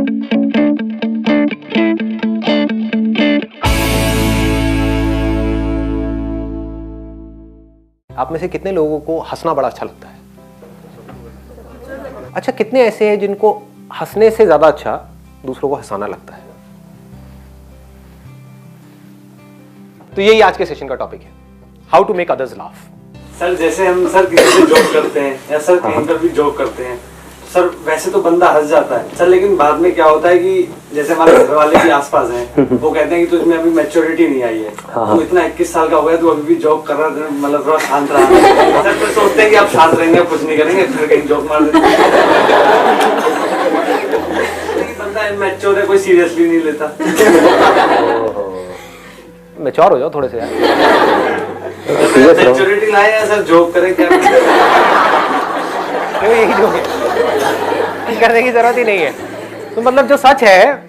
आप में से कितने लोगों को हंसना बड़ा अच्छा लगता है? अच्छा, कितने ऐसे हैं जिनको हंसने से ज्यादा अच्छा दूसरों को हंसाना लगता है? तो यही आज के सेशन का टॉपिक है, how to make others laugh. Sir जैसे हम सर किसी से जोक करते हैं या सर कहीं पर भी जोक करते हैं, सर वैसे तो बंदा हंस जाता है सर, लेकिन बाद में क्या होता है कि जैसे हमारे घर वाले भी आसपास हैं, वो कहते हैं कि तुझमें अभी मैच्योरिटी नहीं आई है, तू इतना 21 साल का हो गया, तू अभी भी जोक कर रहा है, मतलब थोड़ा शांत रहा। सर फिर सोचते हैं कि आप शांत रहेंगे, कुछ नहीं करेंगे, फिर कहीं जोक मार देते हैं। बंदा मैच्योर है, कोई सीरियसली नहीं लेता। मैच्योर हो जाओ थोड़े से यार। मैच्योरिटी लाए या सर जोक करें क्या? यही जोक है, करने की जरूरत ही नहीं है। तो मतलब जो सच है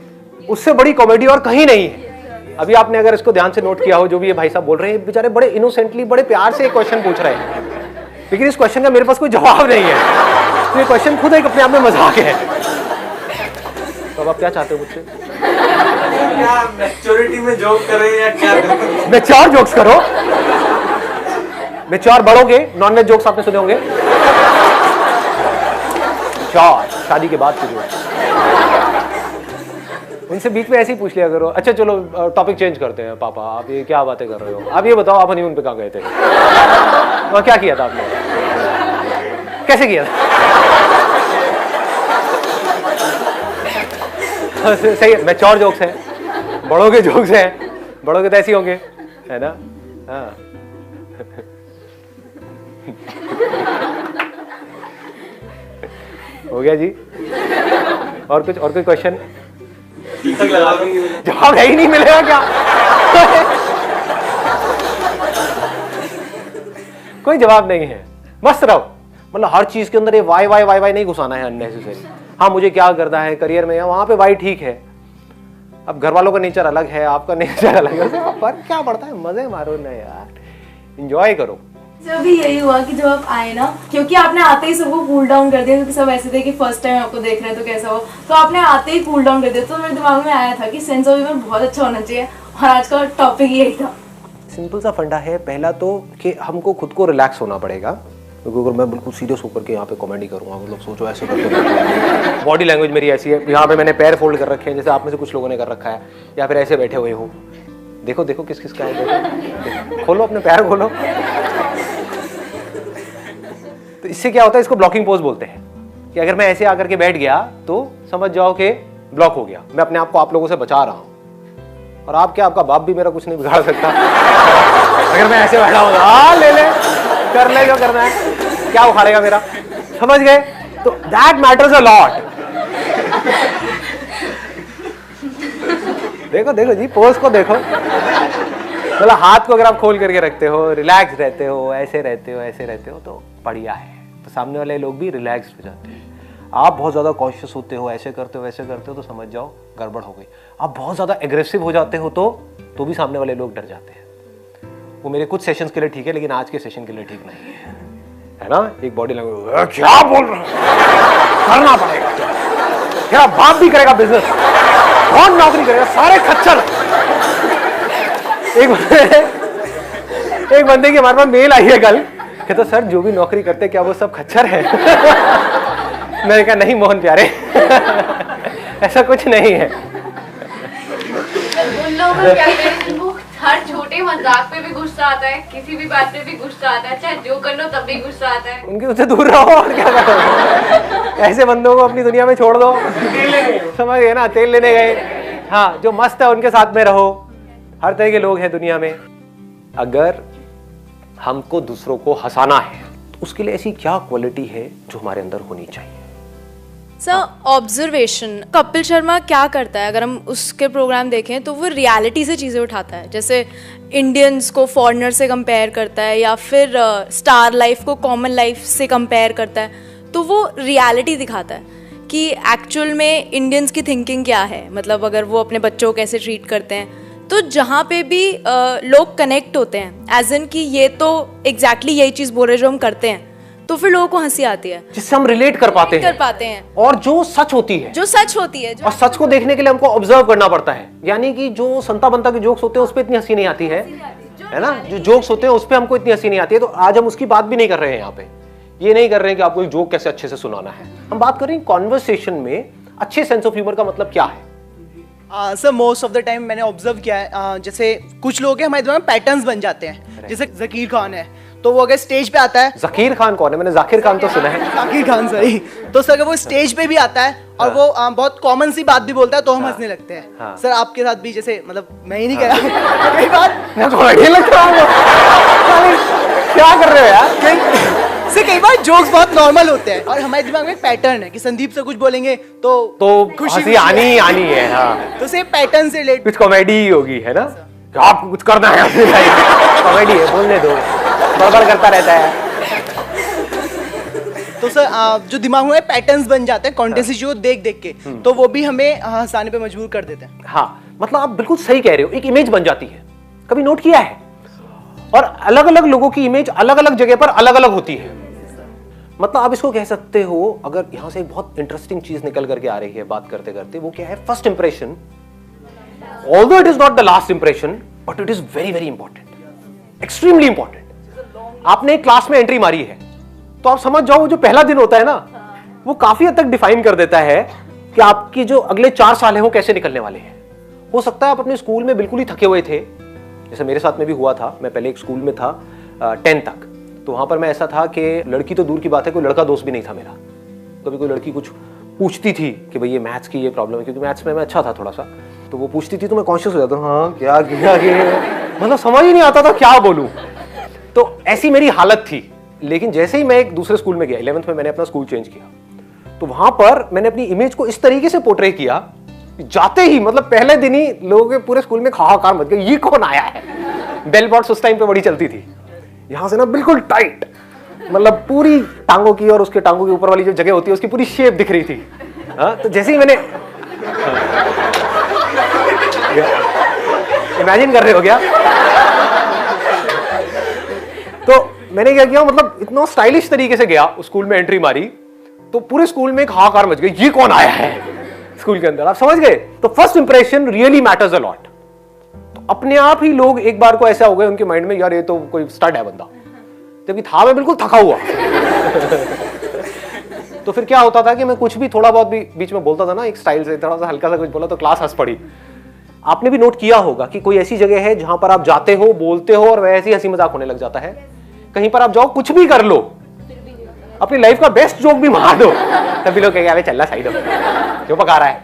उससे बड़ी कॉमेडी और कहीं नहीं है। अभी आपने अगर इसको ध्यान से नोट किया हो, जो भी ये भाई साहब बोल रहे हैं, बेचारे बड़े इनोसेंटली, बड़े प्यार से एक क्वेश्चन पूछ रहे हैं, लेकिन इस क्वेश्चन का मेरे पास कोई जवाब नहीं है। तो ये क्वेश्चन खुद एक अपने आप में मजाक है। तो अब आप क्या चाहते हो मुझसे? क्या मैच्योरिटी में जोक करें या क्या? मैच्योर जोक्स करो। मैच्योर बड़ों के नॉनवेज जोक्स आपने सुने होंगे, शादी के बाद के जोक्स, उनसे बीच में ऐसे ही पूछ लिया करो। अच्छा चलो टॉपिक चेंज करते हैं। पापा आप ये क्या बातें कर रहे हो? आप ये बताओ, आप हनीमून पे कहाँ गए थे और क्या किया था आपने, कैसे किया था? सही है, मैच्योर जोक्स हैं, बड़ों के जोक्स हैं, बड़ों के तो ऐसे होंगे, है ना? हाँ। हो गया जी? और कोई क्वेश्चन? जवाब है ही नहीं मिलेगा क्या? कोई जवाब नहीं है, मस्त रहो। मतलब हर चीज के अंदर ये वाई वाई वाई वाई नहीं घुसाना है अननेसेसरी। हाँ मुझे क्या करना है करियर में, वहां पे वाई ठीक है। अब घर वालों का नेचर अलग है, आपका नेचर अलग है, फर्क क्या पड़ता है? मजे मारो ना यार, एंजॉय करो। जब भी यही हुआ कि जब आप आए ना, क्योंकि आपने आते ही सबको कूल डाउन कर दिया, क्योंकि सब ऐसे थे कि फर्स्ट टाइम आपको देख रहे हैं तो कैसा हो, तो आपने आते ही कूल डाउन कर दिया। तो मेरे दिमाग में आया था कि सेंस ऑफ ह्यूमर बहुत अच्छा होना चाहिए, और आज का टॉपिक यही था। सिंपल सा फंडा है। पहला तो कि हमको खुद को रिलैक्स होना पड़ेगा, क्योंकि अगर मैं बिल्कुल सीरियस होकर के यहाँ पे कॉमेडी करूँगा, मतलब सोचो ऐसे करके बॉडी लैंग्वेज मेरी ऐसी है, यहाँ पे मैंने पैर फोल्ड कर रखे हैं जैसे आप में से कुछ लोगों ने कर रखा है, या फिर ऐसे बैठे हुए हो। देखो देखो किस किस का है, देखो खोलो अपने पैर खोलो। तो इससे क्या होता है, इसको ब्लॉकिंग पोज बोलते हैं, कि अगर मैं ऐसे आकर के बैठ गया तो समझ जाओ कि ब्लॉक हो गया, मैं अपने आप को आप लोगों से बचा रहा हूं। और आप क्या, आपका बाप भी मेरा कुछ नहीं बिगाड़ सकता अगर मैं ऐसे बैठा हूं। हाँ ले ले, कर ले जो करना है, क्या उखाड़ेगा मेरा, समझ गए? तो दैट मैटर्स अ लॉट। देखो देखो जी, पोज को देखो, मतलब हाथ को अगर आप खोल करके रखते हो, रिलैक्स रहते हो, ऐसे रहते हो, ऐसे रहते हो, तो बढ़िया है। तो सामने वाले लोग भी रिलैक्स हो जाते हैं। आप बहुत ज़्यादा कॉन्शियस होते हो, ऐसे करते हो, वैसे करते हो, तो समझ जाओ गड़बड़ हो गई। आप बहुत ज़्यादा एग्रेसिव हो जाते हो तो भी सामने वाले लोग डर जाते हैं। वो मेरे कुछ सेशंस के लिए ठीक है, लेकिन आज के सेशन के लिए ठीक नहीं है ना? एक बॉडी लैंग्वेज, क्या बोल रहा है, करना पड़ेगा, तेरा बाप भी करेगा बिजनेस, कौन नौकरी करेगा, सारे खच्चर। एक बंदे की हमारे पास मेल आई है कल, कहता सर जो भी नौकरी करते क्या वो सब खच्चर है? मैंने कहा नहीं मोहन प्यारे ऐसा कुछ नहीं है। उन लोगों को क्या करें जिनको हर छोटे मजाक पे भी गुस्सा आता है, किसी भी बात पे भी गुस्सा आता है, चाहे जो कर लो तब भी गुस्सा आता है। उनके उससे दूर रहो और क्या करो। ऐसे बंदों को अपनी दुनिया में छोड़ दो, समझ गए ना? तेल लेने गए, हाँ जो मस्त है उनके साथ में रहो। हर तरह के लोग हैं दुनिया में। अगर हमको दूसरों को हंसाना है तो उसके लिए ऐसी क्या क्वालिटी है जो हमारे अंदर होनी चाहिए? Sir observation. कपिल शर्मा क्या करता है, अगर हम उसके प्रोग्राम देखें तो वो रियलिटी से चीज़ें उठाता है, जैसे इंडियंस को फॉरेनर से कंपेयर करता है, या फिर स्टार लाइफ को कॉमन लाइफ से कंपेयर करता है। तो वो रियलिटी दिखाता है कि एक्चुअल में इंडियंस की थिंकिंग क्या है, मतलब अगर वो अपने बच्चों को कैसे ट्रीट करते हैं। तो जहाँ पे भी लोग कनेक्ट होते हैं, एज इन कि ये तो एग्जैक्टली यही चीज़ बोल रहे जो हम करते हैं, तो फिर लोगों को हंसी आती है, जिससे हम रिलेट कर पाते हैं और जो सच होती है, जो सच होती है, और सच को देखने के लिए हमको ऑब्जर्व करना पड़ता है। यानी कि जो संता बनता के जोक्स होते हैं उस पर इतनी हंसी नहीं आती है ना, जो जोक्स होते हैं उस पर हमको इतनी हंसी नहीं आती है। तो आज हम उसकी बात भी नहीं कर रहे हैं यहाँ पे, ये नहीं कर रहे हैं कि आपको एक जोक कैसे अच्छे से सुनाना है। हम बात कर रहे हैं कॉन्वर्सेशन में अच्छे सेंस ऑफ ह्यूमर का मतलब क्या है। Sir most of the time मैंने ऑब्जर्व किया है, जैसे कुछ लोग हैं हमारे दिमाग में पैटर्न्स बन जाते हैं। जैसे जकीर खान है, तो वो अगर स्टेज पे आता है, जकीर खान कौन है? मैंने जाकिर खान तो सुना है। जाकिर खान सही। तो सर अगर वो स्टेज पे भी आता है और वो बहुत कॉमन सी बात भी बोलता है तो हम हंसने लगते हैं। सर आपके साथ भी जैसे, मतलब मैं ही नहीं कह रहा, कई बार मैं तो लगे लगता हूँ क्या कर रहे हो यार। कई बार जोक्स बहुत नॉर्मल होते हैं और हमारे दिमाग में एक पैटर्न है कि संदीप से कुछ बोलेंगे तो हंसी आनी ही आनी है। हाँ, तो सेम पैटर्न से रिलेट कुछ कॉमेडी ही होगी, है ना? कि आपको कुछ करना है, कॉमेडी है, बोलने दो, बड़बड़ करता रहता है। तो सर जो दिमाग में पैटर्न्स बन जाते हैं कॉन्टेंट जो देख देख के, तो वो भी हमें हंसाने पे मजबूर कर देते हैं। हाँ, मतलब आप बिल्कुल सही कह रहे हो, एक इमेज बन जाती है। कभी नोट किया है? और अलग अलग लोगों की इमेज अलग अलग जगह पर अलग अलग होती है। मतलब आप इसको कह सकते हो, अगर यहां से एक बहुत इंटरेस्टिंग चीज निकल करके आ रही है बात करते करते, वो क्या है? First impression, although it is not the last impression, but it is very very important, extremely important. आपने एक क्लास में एंट्री मारी है तो आप समझ जाओ जो पहला दिन होता है ना, वो काफी हद तक डिफाइन कर देता है कि आपकी जो अगले 4 साल है वो कैसे निकलने वाले हैं। हो सकता है आप अपने स्कूल में बिल्कुल ही थके हुए थे, जैसे मेरे साथ में भी हुआ था। मैं पहले एक स्कूल में था 10 तक, तो वहां पर मैं ऐसा था कि लड़की तो दूर की बात है, कोई लड़का दोस्त भी नहीं था मेरा। कभी कोई लड़की कुछ पूछती थी कि भाई ये मैथ्स की ये प्रॉब्लम है, क्योंकि मैथ्स में मैं अच्छा था थोड़ा सा, तो वो पूछती थी तो मैं कॉन्शियस हो जाता, हाँ क्या मतलब समझ ही नहीं आता था क्या बोलूं। तो ऐसी मेरी हालत थी। लेकिन जैसे ही मैं एक दूसरे स्कूल में गया, 11th में मैंने अपना स्कूल चेंज किया, तो वहां पर मैंने अपनी इमेज को इस तरीके से पोर्ट्रे किया, जाते ही मतलब पहले दिन ही लोगों के पूरे स्कूल में हाहाकार मच गया, ये कौन आया है। बेल बॉट्स उस टाइम पे बड़ी चलती थी, यहां से ना बिल्कुल टाइट, मतलब पूरी टांगों की और उसके टांगों के ऊपर वाली जो जगह होती है उसकी पूरी शेप दिख रही थी। तो जैसे ही मैंने इमेजिन कर रहे हो क्या? तो मैंने क्या किया, मतलब इतना स्टाइलिश तरीके से गया उस स्कूल में, एंट्री मारी तो पूरे स्कूल में एक हाहाकार मच गई, ये कौन आया है स्कूल के अंदर। आप समझ गए? तो first impression really matters a lot. तो अपने आप ही लोग एक बार को ऐसा हो गए उनके माइंड में, यार ये तो कोई स्टड है बंदा, जबकि था मैं बिल्कुल थका हुआ। तो फिर क्या होता था कि मैं कुछ भी थोड़ा बहुत भी बीच में बोलता था ना, एक स्टाइल से थोड़ा सा हल्का सा कुछ बोला तो क्लास हंस पड़ी। आपने भी नोट किया होगा कि कोई ऐसी जगह है जहां पर आप जाते हो, बोलते हो और वैसे ही हंसी मजाक होने लग जाता है। कहीं पर आप जाओ, कुछ भी कर लो, अपनी लाइफ का बेस्ट जोक भी मार दो, तभी लोग कहेंगे चल रहा साइड जो पका रहा है,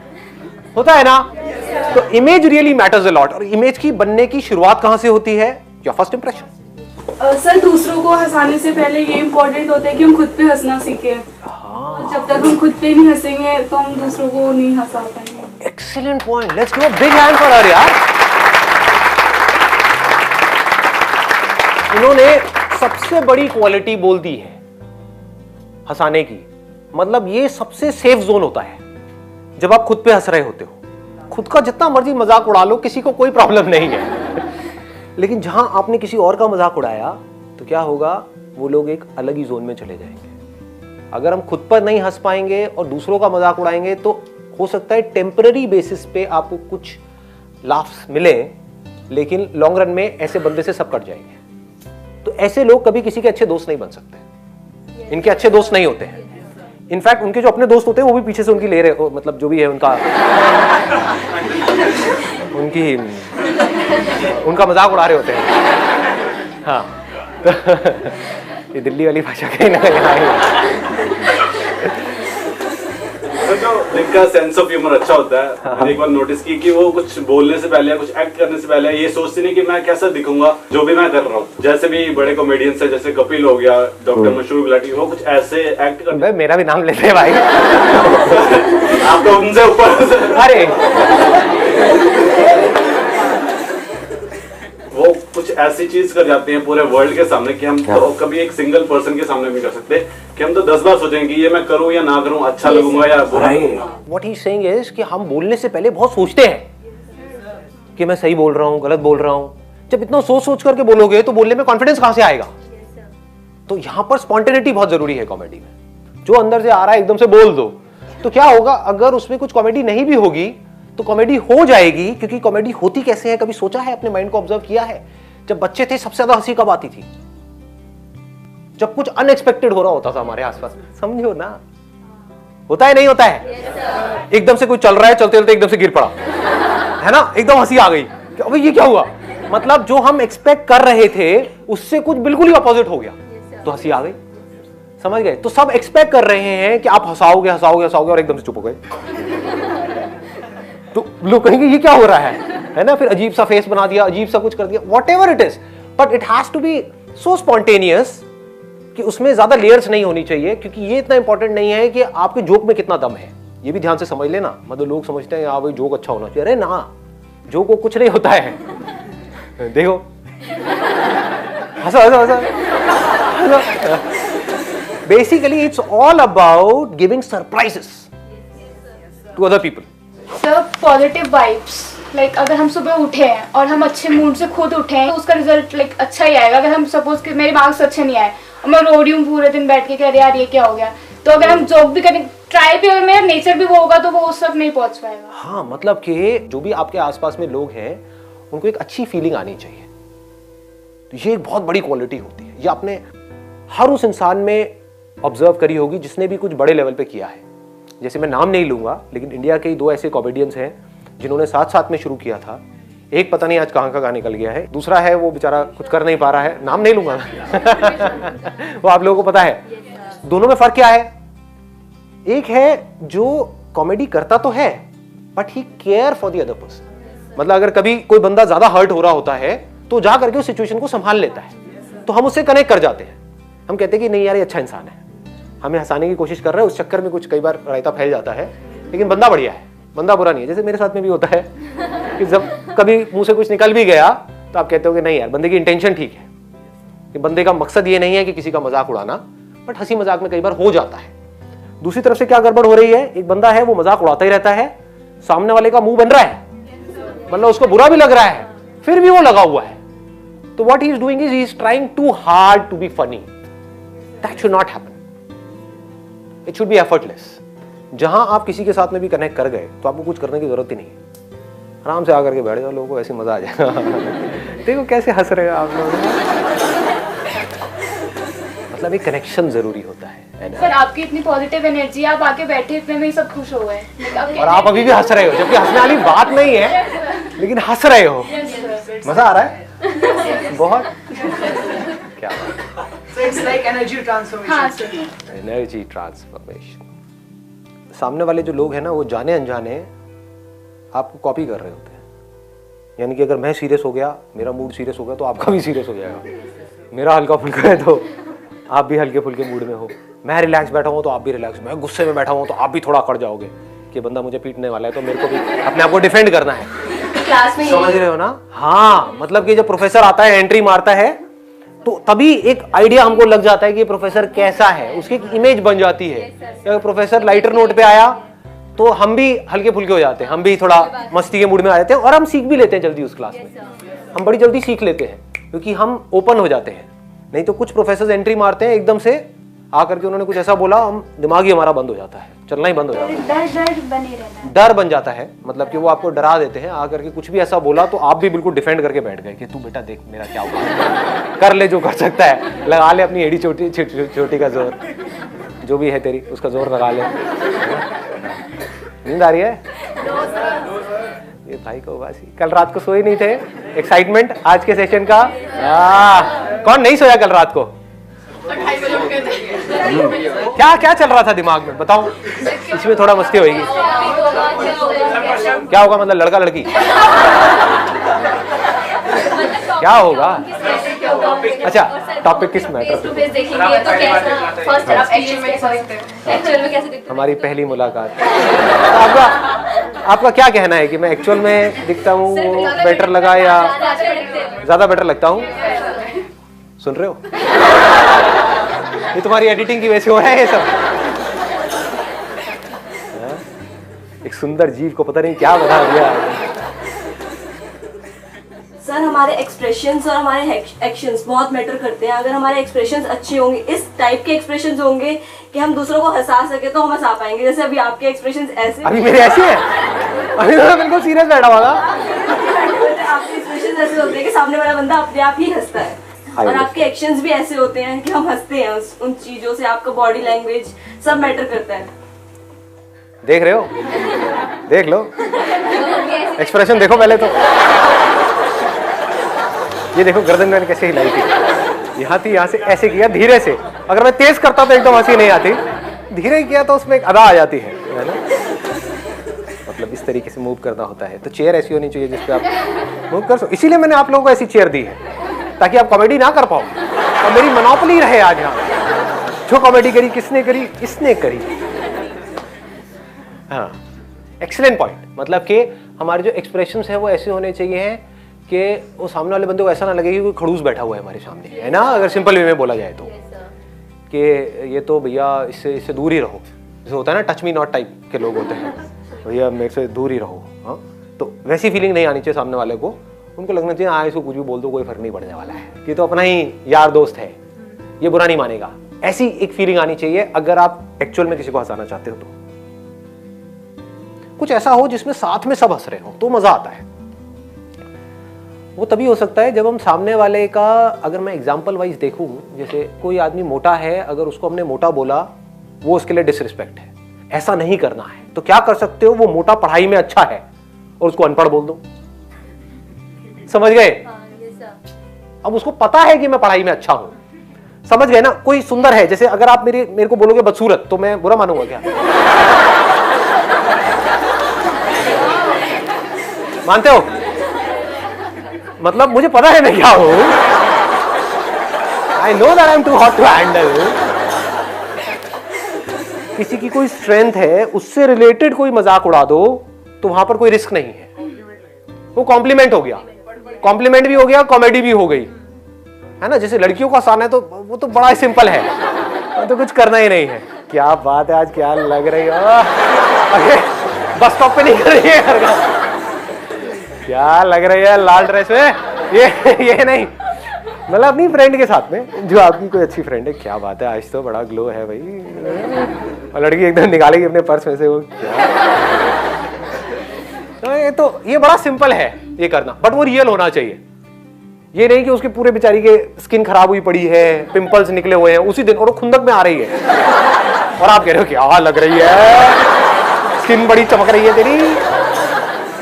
होता है ना। तो image really matters a lot. और इमेज की बनने की शुरुआत कहां से होती है? Your first impression. सर दूसरों को हंसाने से पहले ये इम्पोर्टेंट होता है कि हम खुद पे हंसना सीखें। जब तक हम खुद पे नहीं हंसेंगे तो हम दूसरों को नहीं हंसा पाएंगे। Excellent point, let's give a big hand for her यार। इन्होंने सबसे बड़ी क्वालिटी बोल दी है हंसाने की। मतलब ये सबसे सेफ जोन होता है जब आप खुद पे हंस रहे होते हो। खुद का जितना मर्जी मजाक उड़ा लो, किसी को कोई प्रॉब्लम नहीं है। लेकिन जहां आपने किसी और का मजाक उड़ाया तो क्या होगा, वो लोग एक अलग ही जोन में चले जाएंगे। अगर हम खुद पर नहीं हंस पाएंगे और दूसरों का मजाक उड़ाएंगे तो हो सकता है टेम्पररी बेसिस पे आपको कुछ लाफ्स मिले, लेकिन लॉन्ग रन में ऐसे बंदे से सब कट जाएंगे। तो ऐसे लोग कभी किसी के अच्छे दोस्त नहीं बन सकते, इनके अच्छे दोस्त नहीं होते हैं। इनफैक्ट उनके जो अपने दोस्त होते हैं वो भी पीछे से उनकी ले रहे हो, मतलब जो भी है उनका मजाक उड़ा रहे होते हैं। हाँ, ये दिल्ली वाली भाषा कहीं ना जो जिनका सेंस ऑफ ह्यूमर अच्छा होता है, मैंने एक बार नोटिस की कि वो कुछ बोलने से पहले या कुछ एक्ट करने से पहले ये सोचते नहीं कि मैं कैसा दिखूंगा जो भी मैं कर रहा हूँ। जैसे भी बड़े कॉमेडियंस है, जैसे कपिल हो गया, डॉक्टर मशहूर गुलाटी, वो कुछ ऐसे एक्ट करते हैं। मेरा भी नाम लेते हैं भाई। आप तो उनसे ऊपर। अरे वो कुछ ऐसी चीज कर जाते हैं पूरे वर्ल्ड के सामने कि हम तो कभी एक सिंगल पर्सन के सामने नहीं कर सकते, कि हम तो 10 बार सोचेंगे कि ये मैं करूं या ना करूं, अच्छा लगूंगा या बुरा लगूंगा। What he's saying is कि हम बोलने से पहले बहुत सोचते हैं कि मैं सही बोल रहा हूं, गलत बोल रहा हूं। जब इतना सोच सोच करके बोलोगे तो बोलने में कॉन्फिडेंस कहां से आएगा? तो यहां पर स्पॉन्टेनिटी बहुत जरूरी है कॉमेडी में। जो अंदर से आ रहा है एकदम से बोल दो, तो क्या होगा अगर उसमें कुछ कॉमेडी नहीं भी होगी तो कॉमेडी हो जाएगी, क्योंकि कॉमेडी होती कैसे है, कभी सोचा है, अपने माइंड को ऑब्जर्व किया है? जब बच्चे थे सबसे ज्यादा हंसी कब आती थी? जब कुछ अनएक्सपेक्टेड हो रहा होता था हमारे आसपास, समझो ना, होता है नहीं होता है? एकदम से कुछ चल रहा है, चलते चलते एकदम से गिर पड़ा, है ना, एकदम हंसी आ गई, अबे ये क्या हुआ? मतलब जो हम एक्सपेक्ट कर रहे थे उससे कुछ बिल्कुल ही अपोजिट हो गया, तो हंसी आ गई, समझ गए? तो सब एक्सपेक्ट कर रहे हैं कि आप हंसाओगे हंसाओगे हंसाओगे और एकदम से चुप हो गए, तो लोग कहेंगे ये क्या हो रहा है ना? फिर अजीब सा फेस बना दिया, अजीब सा कुछ कर दिया, whatever it is, but it has to be so spontaneous कि उसमें ज्यादा लेयर्स नहीं होनी चाहिए, क्योंकि ये इतना इंपॉर्टेंट नहीं है कि आपके जोक में कितना दम है। ये भी ध्यान से समझ लेना, मतलब लोग समझते हैं भाई जोक अच्छा होना चाहिए, अरे ना, जोक को कुछ नहीं होता है। देखो हंसो हंसो हंसो। Basically it's all about giving surprises to other people. Sir positive vibes, like अगर हम सुबह उठे हैं और हम अच्छे मूड से खुद उठे हैं तो उसका रिजल्ट लाइक अच्छा ही आएगा। अगर हम सपोज कि मेरे मार्क्स अच्छे नहीं आए और मैं रो रही हूँ पूरे दिन बैठ के, कह रहे यार ये क्या हो गया, तो अगर हम जोक भी करें, ट्राई भी, अगर मेरा नेचर भी वो होगा तो वो उस तक नहीं पहुंच पाएगा। हाँ, मतलब कि जो भी आपके आसपास में लोग हैं उनको एक अच्छी फीलिंग आनी चाहिए, तो ये एक बहुत बड़ी क्वालिटी होती है। ये आपने हर उस इंसान में ऑब्जर्व करी होगी जिसने भी कुछ बड़े लेवल पे किया है। जैसे मैं नाम नहीं लूंगा, लेकिन इंडिया के 2 ऐसे कॉमेडियंस हैं जिन्होंने साथ साथ में शुरू किया था। एक पता नहीं आज कहाँ निकल गया है, दूसरा है वो बेचारा कुछ कर नहीं पा रहा है, नाम नहीं लूंगा। वो आप लोगों को पता है। दोनों में फर्क क्या है? एक है जो कॉमेडी करता तो है but he care for the other person, मतलब अगर कभी कोई बंदा ज्यादा हर्ट हो रहा होता है तो जा करके उस सिचुएशन को संभाल लेता है, तो हम उससे कनेक्ट कर जाते हैं। हम कहते हैं कि नहीं यार ये अच्छा इंसान है, हमें हंसाने की कोशिश कर रहा है, उस चक्कर में कुछ कई बार रायता फैल जाता है, लेकिन बंदा बढ़िया है, बंदा बुरा नहीं है। जैसे मेरे साथ में भी होता है कि जब कभी मुंह से कुछ निकल भी गया तो आप कहते हो कि नहीं यार बंदे की इंटेंशन ठीक है, कि बंदे का मकसद ये नहीं है कि किसी का मजाक उड़ाना, बट हंसी मजाक में कई बार हो जाता है। दूसरी तरफ से क्या गड़बड़ हो रही है, एक बंदा है वो मजाक उड़ाता ही रहता है, सामने वाले का मुंह बन रहा है, मतलब उसको बुरा भी लग रहा है, फिर भी वो लगा हुआ है। तो what he is doing is he is trying too hard to be funny. That should not happen, it should be effortless. जहां आप किसी के साथ में भी कनेक्ट कर गए तो आपको कुछ करने की जरूरत ही नहीं है, आराम से आकर के बैठ जाओ, लोगों को ऐसे मजा आ जाएगा। देखो कैसे हंस रहे हो आप लोग, मतलब एक कनेक्शन जरूरी होता है। सर आपकी इतनी पॉजिटिव एनर्जी, आप आके बैठे इतने में ही सब खुश हो गए, और आप अभी भी हंस रहे हो, जबकि हंसने वाली बात नहीं है, लेकिन हंस रहे हो, मजा आ रहा है बहुत। क्या इट्स लाइक एनर्जी ट्रांसफॉर्मेशन। हाँ सर, एनर्जी ट्रांसफॉर्मेशन। सामने वाले जो लोग हैं ना वो जाने अनजाने आपको कॉपी कर रहे होते हैं, यानी कि अगर मैं सीरियस हो गया, मेरा मूड सीरियस हो गया तो आपका भी सीरियस हो जाएगा। मेरा हल्का फुल्का है तो आप भी हल्के फुल्के मूड में हो, मैं रिलैक्स बैठा हूँ तो आप भी रिलैक्स, मैं गुस्से में बैठा हूँ तो आप भी थोड़ा अकड़ जाओगे कि बंदा मुझे पीटने वाला है, तो मेरे को भी अपने आप को डिफेंड करना है। क्लास में समझ रहे हो ना? हाँ, मतलब कि जब प्रोफेसर आता है, एंट्री मारता है, तो तभी एक आइडिया हमको लग जाता है कि प्रोफेसर कैसा है, उसकी एक इमेज बन जाती है। अगर प्रोफेसर लाइटर नोट पे आया तो हम भी हल्के फुल्के हो जाते हैं, हम भी थोड़ा मस्ती के मूड में आ जाते हैं, और हम सीख भी लेते हैं जल्दी उस क्लास में। हम बड़ी जल्दी सीख लेते हैं क्योंकि हम ओपन हो जाते हैं। नहीं तो कुछ प्रोफेसर एंट्री मारते हैं एकदम से आकर के, उन्होंने कुछ ऐसा बोला, हम दिमाग ही हमारा बंद हो जाता है, चलना ही बंद हो जाता है, डर बने रहना, डर बन जाता है। मतलब कि वो आपको डरा देते हैं, आकर के कुछ भी ऐसा बोला तो आप भी बिल्कुल डिफेंड करके बैठ गए कि तू बेटा देख मेरा क्या हुआ, कर ले जो कर सकता है, लगा ले अपनी एड़ी छोटी का जोर, जो भी है तेरी उसका जोर लगा ले। नींद आ रही है ये भाई को? बासी कल रात को सोए नहीं थे, एक्साइटमेंट आज के सेशन का। कौन नहीं सोया कल रात को? क्या क्या चल रहा था दिमाग में बताओ, इसमें थोड़ा मस्ती होगी। क्या होगा, मतलब लड़का लड़की क्या होगा? अच्छा, टॉपिक किस मैटर पे? हमारी पहली मुलाकात। आपका क्या कहना है कि मैं एक्चुअल में दिखता हूँ वो बेटर लगा या ज्यादा बेटर लगता हूँ? सुन रहे हो? ये तुम्हारी एडिटिंग की वजह से हो रहा है ये सब। एक सुंदर जीव को पता नहीं क्या बना दिया। सर हमारे एक्सप्रेशंस और हमारे एक्शंस बहुत मैटर करते हैं। अगर हमारे एक्सप्रेशंस अच्छे होंगे, इस टाइप के एक्सप्रेशंस होंगे कि हम दूसरों को हंसा सके, तो हम हंसा पाएंगे। जैसे अभी आपके एक्सप्रेशंस ऐसे, अभी मेरे ऐसे है, अभी तो बिल्कुल सीरियस बैठा हुआ था। आपके एक्सप्रेशंस ऐसे होते हैं कि सामने वाला बंदा अपने आप ही हंसता है, और आपके एक्शंस भी ऐसे होते हैं कि हम हंसते हैं उन चीजों से। आपका बॉडी लैंग्वेज सब मैटर करता है। देख रहे हो, देख लो, एक्सप्रेशन देखो पहले तो। ये देखो गर्दन मैंने कैसे हिलाई थी, यहाँ थी, यहाँ से ऐसे किया धीरे से। अगर मैं तेज करता तो एकदम हंसी नहीं आती, धीरे किया तो उसमें एक अदा आ जाती है ना। मतलब इस तरीके से मूव करना होता है। तो चेयर ऐसी होनी चाहिए जिसपे आप मूव कर सको। इसीलिए मैंने आप लोगों को ऐसी चेयर दी है ताकि आप कॉमेडी ना कर पाओ और मेरी मोनोपोली रहे आज यहाँ। जो कॉमेडी करी किसने करी? इसने करी। हाँ, एक्सीलेंट पॉइंट। मतलब कि हमारे जो एक्सप्रेशंस है वो ऐसे होने चाहिए हैं कि वो सामने वाले बंदे को ऐसा ना लगे कि कोई खड़ूस बैठा हुआ है हमारे सामने, है ना। अगर सिंपल वे में बोला जाए तो कि ये तो भैया इससे दूर ही रहो। जैसे होता है ना टच मी नॉट टाइप के लोग होते हैं, भैया मेरे से दूर ही रहो। हाँ, तो वैसी फीलिंग नहीं आनी चाहिए सामने वाले को। उनको लगना चाहिए हाँ इसको कुछ भी बोल दो, कोई फर्क नहीं पड़ने वाला है, ये तो अपना ही यार दोस्त है, ये बुरा नहीं मानेगा। ऐसी एक फीलिंग आनी चाहिए अगर आप एक्चुअल में किसी को हंसाना चाहते हो। तो कुछ ऐसा हो जिसमें साथ में सब हंस रहे हो तो मजा आता है। वो तभी हो सकता है जब हम सामने वाले का, अगर मैं एग्जांपल वाइज देखूं, जैसे कोई आदमी मोटा है, अगर उसको हमने मोटा बोला वो उसके लिए डिसरिस्पेक्ट है, ऐसा नहीं करना है। तो क्या कर सकते हो, वो मोटा पढ़ाई में अच्छा है और उसको अनपढ़ बोल दो। समझ गए? अब उसको पता है कि मैं पढ़ाई में अच्छा हूं, समझ गए ना। कोई सुंदर है, जैसे अगर आप मेरे को बोलोगे बदसूरत तो मैं बुरा मानूंगा क्या? मानते हो? मतलब मुझे पता है मैं क्या हूं। I know that I am too hot to handle. किसी की कोई स्ट्रेंथ है, उससे रिलेटेड कोई मजाक उड़ा दो तो वहां पर कोई रिस्क नहीं है। वो कॉम्प्लीमेंट हो गया, कॉम्प्लीमेंट भी हो गया, कॉमेडी भी हो गई, है ना। जैसे लड़कियों को आसान है तो वो तो बड़ा सिंपल है, तो कुछ करना ही नहीं है। क्या बात है, आज क्या लग रही हो? बस स्टॉप पे नहीं कर रही है, क्या लग रही है लाल ड्रेस में? ये नहीं, मतलब अपनी फ्रेंड के साथ में, जो आपकी कोई अच्छी फ्रेंड है। क्या बात है, आज तो बड़ा ग्लो है भाई। और लड़की एकदम निकालेगी अपने पर्स में से वो क्या। तो ये बड़ा सिंपल है ये करना, बट वो रियल होना चाहिए। ये नहीं कि उसके पूरे बेचारी के स्किन खराब हुई पड़ी है, पिंपल्स निकले हुए हैं उसी दिन, और वो खुंदक में आ रही है और आप कह रहे हो क्या लग रही है, स्किन बड़ी चमक रही है तेरी,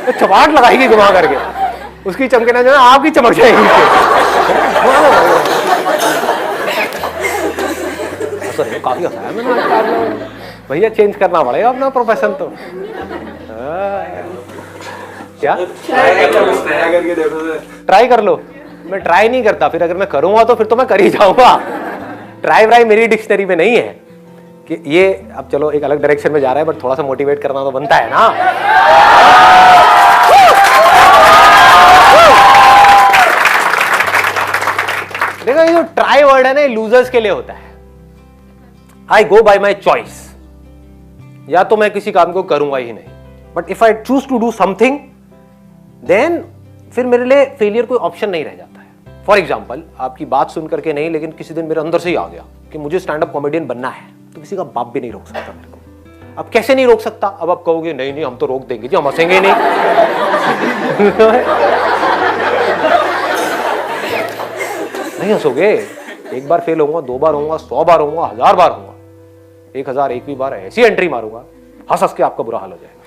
तो चमाट लगाएगी घुमा करके, उसकी चमके ना जो है आपकी चमक जाएगी। काफी हंसाया मैंने भैया, चेंज करना पड़ेगा अपना प्रोफेशन। तो क्या ट्राई कर लो? मैं ट्राई नहीं करता, फिर अगर मैं करूंगा तो फिर तो मैं कर ही जाऊंगा। ट्राई व्राई मेरी डिक्शनरी में नहीं है कि ये, अब चलो एक अलग डायरेक्शन में जा रहा है, बट थोड़ा सा मोटिवेट करना तो बनता है ना। देखो ये जो ट्राई वर्ड है ना, लूजर्स के लिए होता है। आई गो बाय माई चॉइस, या तो मैं किसी काम को करूंगा ही नहीं, but if I choose to do something then फिर मेरे लिए फेलियर कोई ऑप्शन नहीं रह जाता है। फॉर एग्जाम्पल, आपकी बात सुन करके नहीं, लेकिन किसी दिन मेरे अंदर से ही आ गया कि मुझे स्टैंड अप कॉमेडियन बनना है, तो किसी का बाप भी नहीं रोक सकता मेरे को। अब कैसे नहीं रोक सकता? अब आप कहोगे नहीं नहीं हम तो रोक देंगे जी, हम हंसेंगे नहीं। नहीं हंसोगे, एक बार फेल होऊंगा, 2 बार होऊंगा, 100 बार होऊंगा, 1000 बार होऊंगा, 1001वीं बार ऐसी एंट्री मारूंगा, हंस हंस के आपका बुरा हाल हो जाएगा।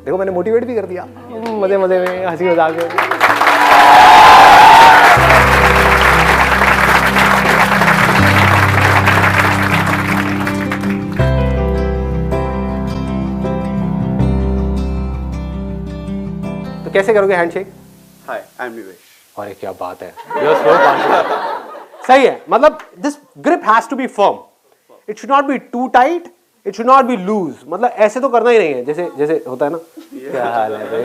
देखो मैंने मोटिवेट भी कर दिया, मजे मजे में, हंसी मजाक में। तो कैसे करोगे हैंडशेक? हाय, आई एम निवेश। अरे क्या बात है, सही है। मतलब this grip has to be firm, it should not be too tight, it should not be loose. मतलब ऐसे तो करना ही नहीं है, जैसे जैसे होता है ना। क्या हाल है भाई?